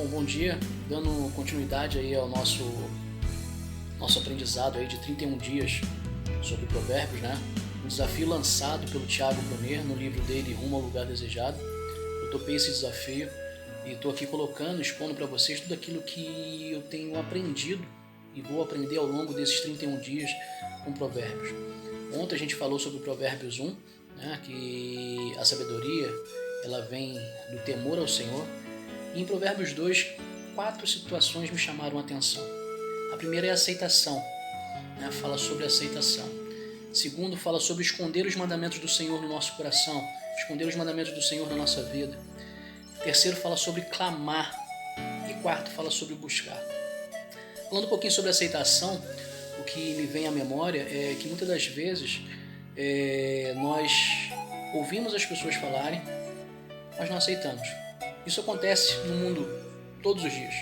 Bom dia, dando continuidade aí ao nosso aprendizado aí de 31 dias sobre Provérbios, né? Um desafio lançado pelo Thiago Brunet no livro dele Rumo ao Lugar Desejado. Eu topei esse desafio e estou aqui expondo para vocês tudo aquilo que eu tenho aprendido e vou aprender ao longo desses 31 dias com Provérbios. Ontem a gente falou sobre o Provérbios 1, né? Que a sabedoria ela vem do temor ao Senhor. E em Provérbios 2, 4 situações me chamaram a atenção. A primeira é a aceitação, né? Fala sobre aceitação. Segundo, fala sobre esconder os mandamentos do Senhor no nosso coração, esconder os mandamentos do Senhor na nossa vida. Terceiro, fala sobre clamar. E quarto, fala sobre buscar. Falando um pouquinho sobre aceitação, o que me vem à memória é que muitas das vezes nós ouvimos as pessoas falarem, mas não aceitamos. Isso acontece no mundo todos os dias.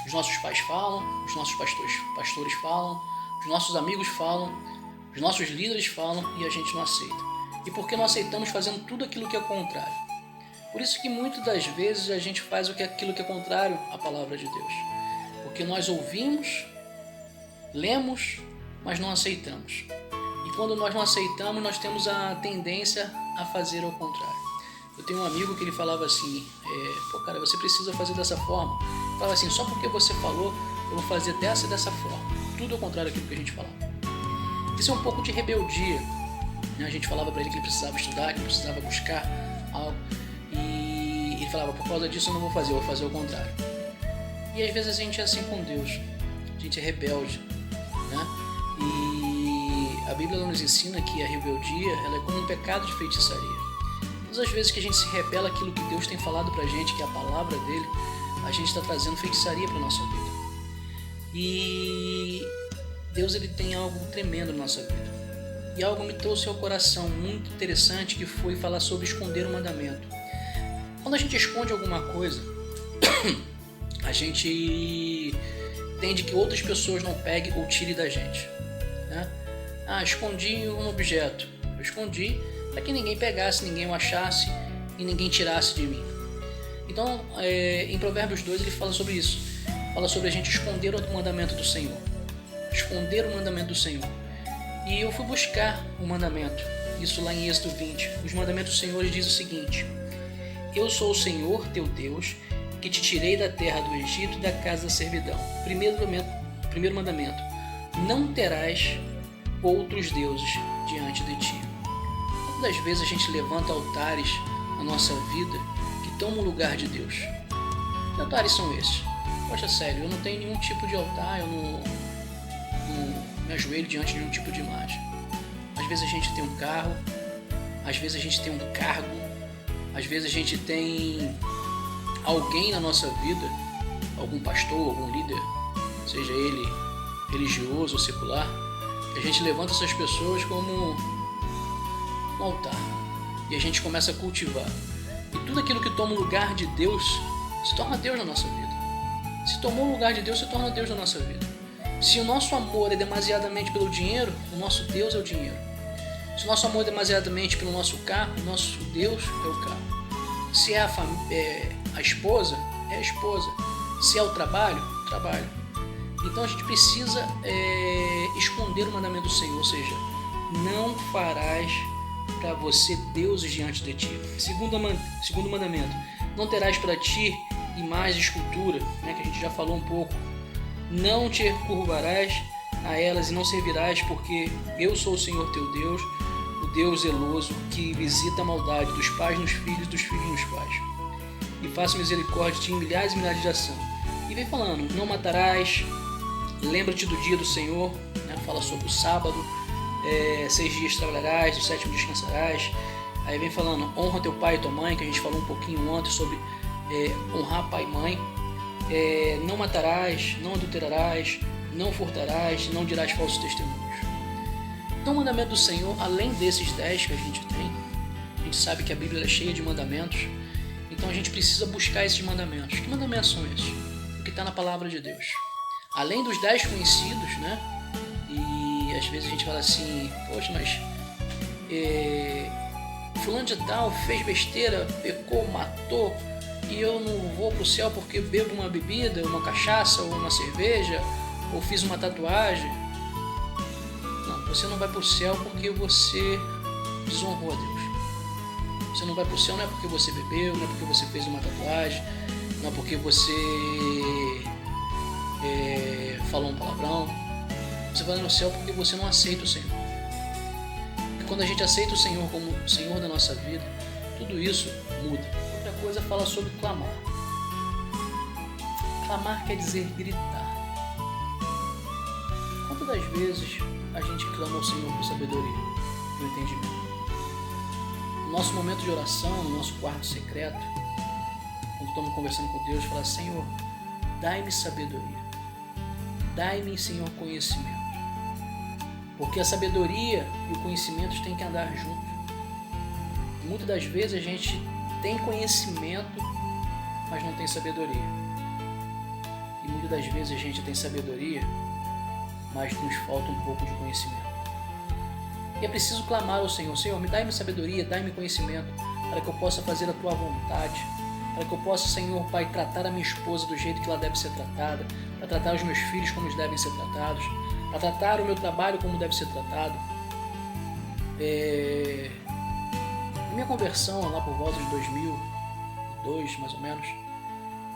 Os nossos pais falam, os nossos pastores falam, os nossos amigos falam, os nossos líderes falam e a gente não aceita. E por que não aceitamos fazendo tudo aquilo que é contrário? Por isso que muitas das vezes a gente faz aquilo que é contrário à palavra de Deus. Porque nós ouvimos, lemos, mas não aceitamos. E quando nós não aceitamos, nós temos a tendência a fazer ao contrário. Eu tenho um amigo que ele falava assim, cara, você precisa fazer dessa forma. Ele falava assim, só porque você falou, eu vou fazer dessa e dessa forma. Tudo ao contrário daquilo que a gente falava. Isso é um pouco de rebeldia. A gente falava para ele que ele precisava estudar, que ele precisava buscar algo. E ele falava, por causa disso eu não vou fazer, eu vou fazer o contrário. E às vezes a gente é assim com Deus. A gente é rebelde, né? E a Bíblia nos ensina que a rebeldia ela é como um pecado de feitiçaria. Todas as vezes que a gente se rebela aquilo que Deus tem falado pra gente, que é a palavra dele, a gente está trazendo feitiçaria para nossa vida. E Deus ele tem algo tremendo na nossa vida. E algo me trouxe ao coração muito interessante, que foi falar sobre esconder o mandamento. Quando a gente esconde alguma coisa, a gente tende que outras pessoas não peguem ou tirem da gente, né? Escondi um objeto. Eu escondi para que ninguém pegasse, ninguém o achasse e ninguém tirasse de mim. Então, em Provérbios 2 ele fala sobre isso. Fala sobre a gente esconder o mandamento do Senhor. Esconder o mandamento do Senhor. E eu fui buscar o mandamento. Isso lá em Êxodo 20. Os mandamentos do Senhor diz o seguinte: eu sou o Senhor teu Deus, que te tirei da terra do Egito e da casa da servidão. Primeiro mandamento. Não terás outros deuses diante de ti. Quantas vezes a gente levanta altares na nossa vida que tomam o lugar de Deus? Que altares são esses? Poxa, sério, eu não tenho nenhum tipo de altar, eu não me ajoelho diante de nenhum tipo de imagem. Às vezes a gente tem um carro, às vezes a gente tem um cargo, às vezes a gente tem alguém na nossa vida, algum pastor, algum líder, seja ele religioso ou secular, que a gente levanta essas pessoas como um altar e a gente começa a cultivar. E tudo aquilo que toma o lugar de Deus se torna Deus na nossa vida. Se tomou o lugar de Deus, se torna Deus na nossa vida. Se o nosso amor é demasiadamente pelo dinheiro, o nosso Deus é o dinheiro. Se o nosso amor é demasiadamente pelo nosso carro, o nosso Deus é o carro. Se é a esposa, é a esposa. Se é o trabalho, trabalho. Então a gente precisa esconder o mandamento do Senhor, ou seja, não farás para você deuses diante de ti. Segundo mandamento, não terás para ti imagem de escultura, né, que a gente já falou um pouco. Não te curvarás a elas e não servirás, porque eu sou o Senhor teu Deus, o Deus zeloso, que visita a maldade dos pais nos filhos, dos filhos nos pais. E faço misericórdia de ti em milhares e milhares de ação. E vem falando, não matarás, lembra-te do dia do Senhor, né, fala sobre o sábado, 6 dias trabalharás, no 7º descansarás. Aí vem falando, honra teu pai e tua mãe, que a gente falou um pouquinho ontem sobre honrar pai e mãe. Não matarás, não adulterarás, não furtarás, não dirás falsos testemunhos. Então o mandamento do Senhor, além desses 10 que a gente tem, a gente sabe que a Bíblia é cheia de mandamentos, então a gente precisa buscar esses mandamentos. Que mandamentos são esses? O que está na palavra de Deus. Além dos 10 conhecidos, né? E às vezes a gente fala assim, poxa, mas fulano de tal fez besteira, pecou, matou, que eu não vou para o céu porque bebo uma bebida, uma cachaça ou uma cerveja, ou fiz uma tatuagem. Não, você não vai para o céu porque você desonrou a Deus. Você não vai para o céu não é porque você bebeu, não é porque você fez uma tatuagem, não é porque você falou um palavrão. Você vai no céu porque você não aceita o Senhor. E quando a gente aceita o Senhor como o Senhor da nossa vida, tudo isso muda. Outra coisa fala sobre clamar. Clamar quer dizer gritar. Quantas das vezes a gente clama ao Senhor por sabedoria, por entendimento? No nosso momento de oração, no nosso quarto secreto, quando estamos conversando com Deus, fala: Senhor, dai-me sabedoria. Dai-me, Senhor, conhecimento. Porque a sabedoria e o conhecimento têm que andar juntos. Muitas das vezes a gente tem conhecimento, mas não tem sabedoria. E muitas das vezes a gente tem sabedoria, mas nos falta um pouco de conhecimento. E é preciso clamar ao Senhor: Senhor, me dai-me sabedoria, dai-me conhecimento, para que eu possa fazer a Tua vontade, para que eu possa, Senhor Pai, tratar a minha esposa do jeito que ela deve ser tratada, para tratar os meus filhos como eles devem ser tratados, para tratar o meu trabalho como deve ser tratado. Na minha conversão, lá por volta de 2002, mais ou menos,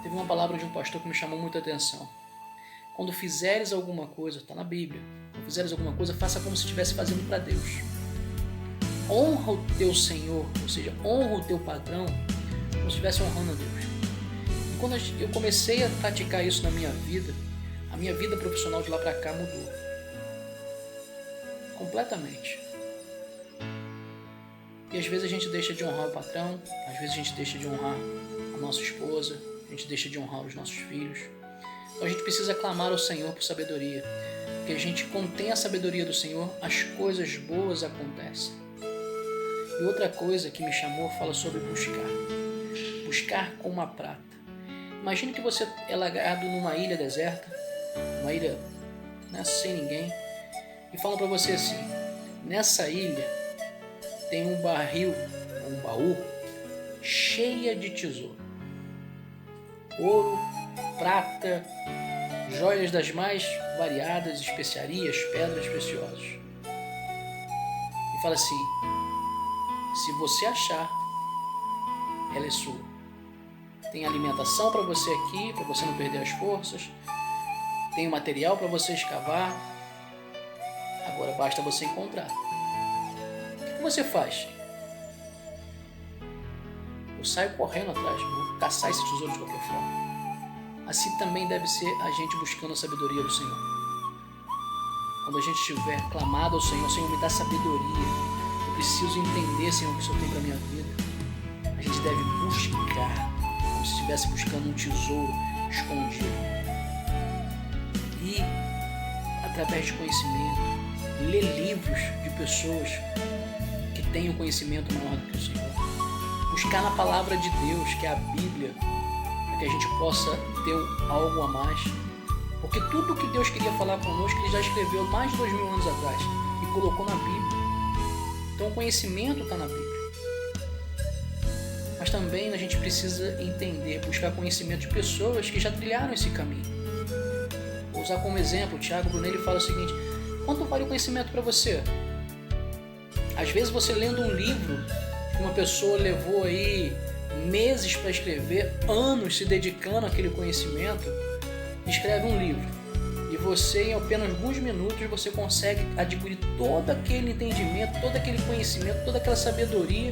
teve uma palavra de um pastor que me chamou muita atenção. Quando fizeres alguma coisa, está na Bíblia, quando fizeres alguma coisa, faça como se estivesse fazendo para Deus. Honra o teu Senhor, ou seja, honra o teu patrão, como se estivesse honrando a Deus. E quando eu comecei a praticar isso na minha vida, a minha vida profissional de lá para cá mudou. Completamente. E às vezes a gente deixa de honrar o patrão, às vezes a gente deixa de honrar a nossa esposa, a gente deixa de honrar os nossos filhos. Então a gente precisa clamar ao Senhor por sabedoria. Porque a gente contém a sabedoria do Senhor, as coisas boas acontecem. E outra coisa que me chamou fala sobre buscar. Buscar com uma prata. Imagine que você é largado numa ilha deserta, uma ilha, né, sem ninguém, e falam para você assim: nessa ilha tem um barril, um baú, cheia de tesouro. Ouro, prata, joias das mais variadas, especiarias, pedras preciosas. E fala assim: se você achar, ela é sua. Tem alimentação para você aqui, para você não perder as forças. Tem o material para você escavar. Agora basta você encontrar. O que você faz? Eu saio correndo atrás, vou caçar esse tesouro de qualquer forma. Assim também deve ser a gente buscando a sabedoria do Senhor. Quando a gente estiver clamado ao Senhor: Senhor, me dá sabedoria. Eu preciso entender, Senhor, o que o Senhor tem para a minha vida. A gente deve buscar, como se estivesse buscando um tesouro escondido. E, através de conhecimento, ler livros de pessoas que têm um conhecimento maior do que o Senhor. Buscar na palavra de Deus, que é a Bíblia, para que a gente possa ter algo a mais. Porque tudo que Deus queria falar conosco, Ele já escreveu mais de 2000 anos atrás e colocou na Bíblia. Então o conhecimento está na Bíblia. Mas também a gente precisa entender, buscar conhecimento de pessoas que já trilharam esse caminho. Vou usar como exemplo, o Tiago Brunelli fala o seguinte: quanto vale o conhecimento para você? Às vezes você lendo um livro que uma pessoa levou aí meses para escrever, anos se dedicando àquele conhecimento, escreve um livro. E você, em apenas alguns minutos, você consegue adquirir todo aquele entendimento, todo aquele conhecimento, toda aquela sabedoria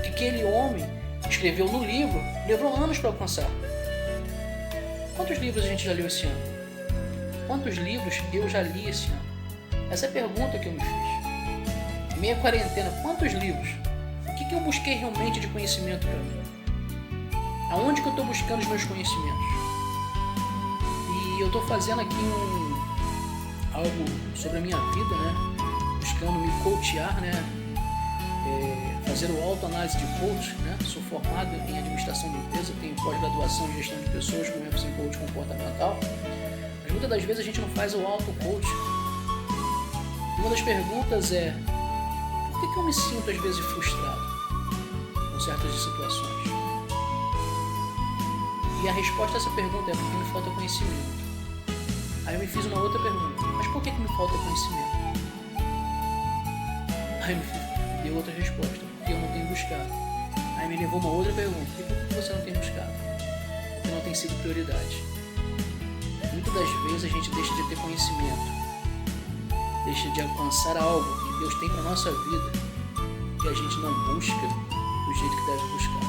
que aquele homem escreveu no livro, levou anos para alcançar. Quantos livros a gente já leu esse ano? Quantos livros eu já li esse ano? Essa é a pergunta que eu me fiz. Meia quarentena, quantos livros? O que eu busquei realmente de conhecimento para mim? Aonde que eu estou buscando os meus conhecimentos? E eu estou fazendo aqui algo sobre a minha vida, né? Buscando me coachar, né? Fazer o autoanálise de coach, né? Sou formado em administração de empresa, tenho pós-graduação em gestão de pessoas com ênfase em coach comportamental. Mas muitas das vezes a gente não faz o auto-coach. Uma das perguntas é: por que eu me sinto às vezes frustrado com certas situações? E a resposta a essa pergunta é porque me falta conhecimento. Aí eu me fiz uma outra pergunta, mas por que me falta conhecimento? Aí me deu outra resposta, porque eu não tenho buscado. Aí me levou uma outra pergunta, e por que você não tem buscado? Porque não tem sido prioridade. Muitas das vezes a gente deixa de ter conhecimento, deixa de alcançar algo que Deus tem para a nossa vida e a gente não busca do jeito que deve buscar.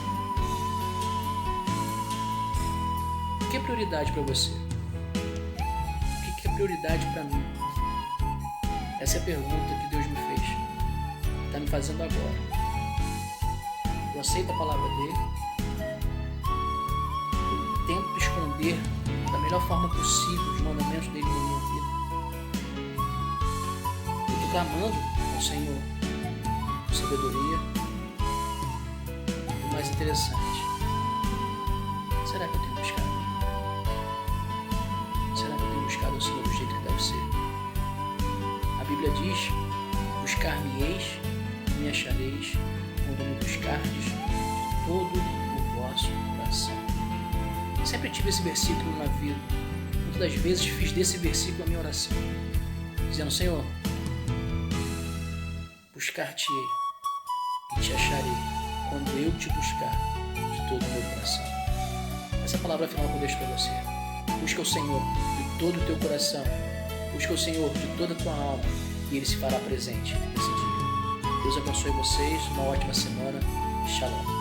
O que é prioridade para você? O que é prioridade para mim? Essa é a pergunta que Deus me fez, está me fazendo agora. Eu aceito a palavra dele, eu tento esconder da melhor forma possível os mandamentos dele na minha vida. Eu estou clamando ao Senhor por sabedoria. E o mais interessante, será que eu tenho buscado? Será que eu tenho buscado o Senhor do jeito que deve ser? A Bíblia diz: buscar-me-eis e me achareis quando me buscardes de todo o vosso coração. Sempre tive esse versículo na vida. Muitas das vezes fiz desse versículo a minha oração, dizendo: Senhor, buscar-te-ei e te acharei quando eu te buscar de todo o meu coração. Essa é a palavra final que eu deixo para você. Busca o Senhor de todo o teu coração. Busca o Senhor de toda a tua alma e Ele se fará presente nesse dia. Deus abençoe vocês. Uma ótima semana. Shalom.